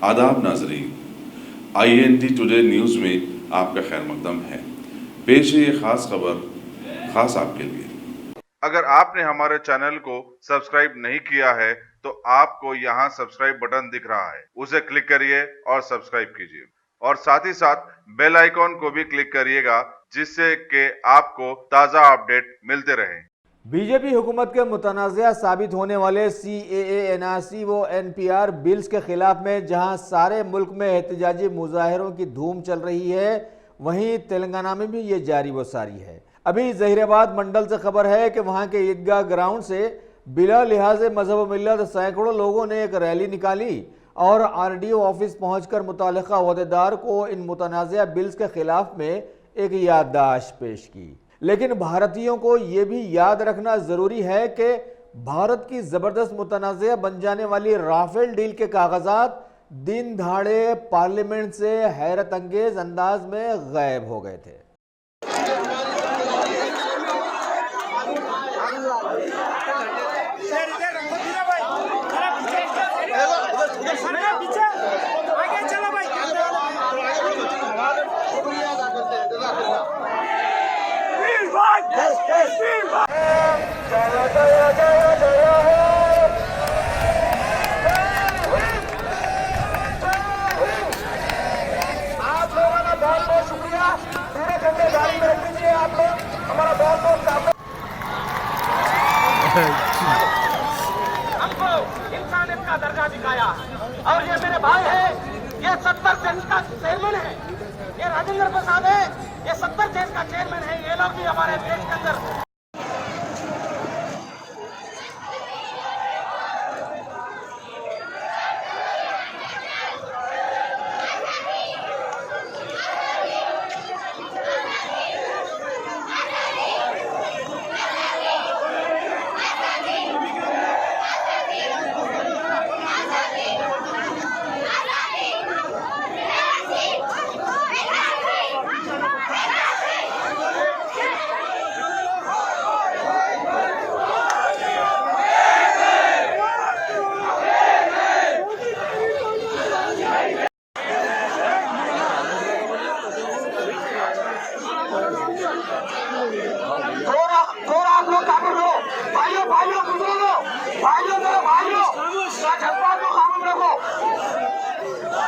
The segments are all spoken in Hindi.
आदाब नाजरीन, INT टुडे न्यूज़ में आपका खैर मकदम है। पेश है ये खास खबर खास आपके लिए। अगर आपने हमारे चैनल को सब्सक्राइब नहीं किया है तो आपको यहाँ सब्सक्राइब बटन दिख रहा है, उसे क्लिक करिए और सब्सक्राइब कीजिए और साथ ही साथ बेल आइकॉन को भी क्लिक करिएगा, जिससे कि आपको ताज़ा अपडेट मिलते रहें। बीजेपी हुकूमत के मुतनाज़ा साबित होने वाले CAA, NRC व NPR बिल्स के खिलाफ में जहां सारे मुल्क में एहतजाजी मुजाहरों की धूम चल रही है, वहीं तेलंगाना में भी ये जारी व सारी है। अभी ज़हीराबाद मंडल से खबर है कि वहां के ईदगाह ग्राउंड से बिला लिहाज मजहब मिल्लत सैकड़ों लोगों ने एक रैली निकाली और RDO ऑफिस पहुंचकर मुतालिका ओहदेदार को इन मुतनाज़ा बिल्स के खिलाफ में एक याददाश्त पेश की। लेकिन भारतीयों को ये भी याद रखना ज़रूरी है कि भारत की ज़बरदस्त मुतनाज़ा बन जाने वाली राफेल डील के कागजात दिन दहाड़े पार्लियामेंट से हैरत अंगेज अंदाज में गायब हो गए थे। आप लोगों का बहुत बहुत शुक्रिया। पूरे घंटे गाड़ी में रख दीजिए आप लोग, हमारा बहुत बहुत हमको इंसानियत का दर्जा दिखाया। और ये मेरे भाई है, ये 70 देश का चेयरमैन है, ये राजेंद्र प्रसाद है, ये 70 देश का चेयरमैन है। ये लोग भी हमारे देश के अंदर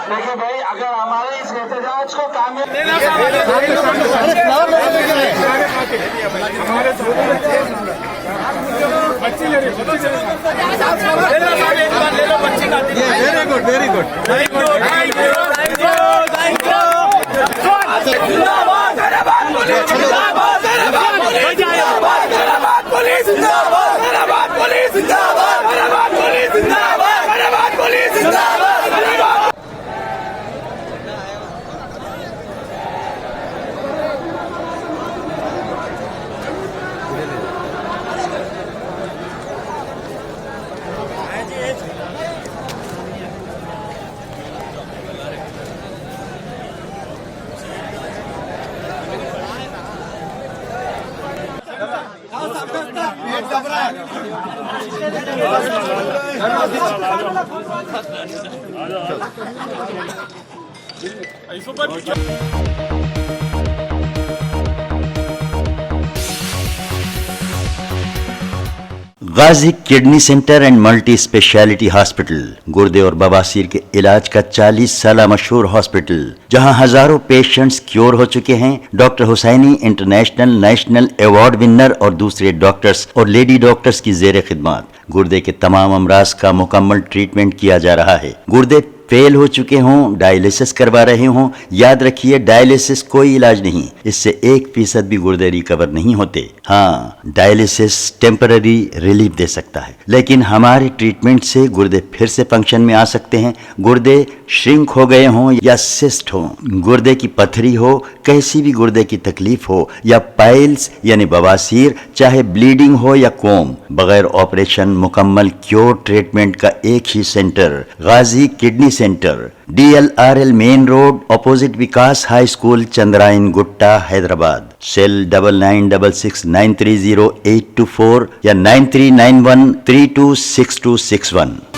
देखिए भाई, अगर हमारे इस एहतजाज को कामयाब very good, very good, thank Ghazi kidney centre and multi speciality hospital, गुर्दे और बवासीर के इलाज का 40 साल मशहूर हॉस्पिटल, जहां हजारों पेशेंट्स क्योर हो चुके हैं। Doctor Husaini international national award winner और दूसरे डॉक्टर्स और लेडी डॉक्टर्स की जेर खिदमत गुर्दे के तमाम अमराज का मुकम्मल ट्रीटमेंट किया जा रहा है। गुर्दे फेल हो चुके हों, डायलिसिस करवा रहे हों, याद रखिए डायलिसिस कोई इलाज नहीं, इससे 1% भी गुर्दे रिकवर नहीं होते। हाँ, डायलिसिस टेम्पररी रिलीफ दे सकता है, लेकिन हमारे ट्रीटमेंट से गुर्दे फिर से फंक्शन में आ सकते हैं। गुर्दे श्रिंक हो गए हों या सिस्ट हो, गुर्दे की पथरी हो, कैसी भी गुर्दे की तकलीफ हो, या पाइल्स यानी बवासीर, चाहे ब्लीडिंग हो या कोम, बगैर ऑपरेशन मुकम्मल क्योर ट्रीटमेंट का एक ही centre, Ghazi kidney centre, DLRL main road, opposite Vikas high school, Chandrayan Gutta, Hyderabad. Cell 9966930824 या 9391326261।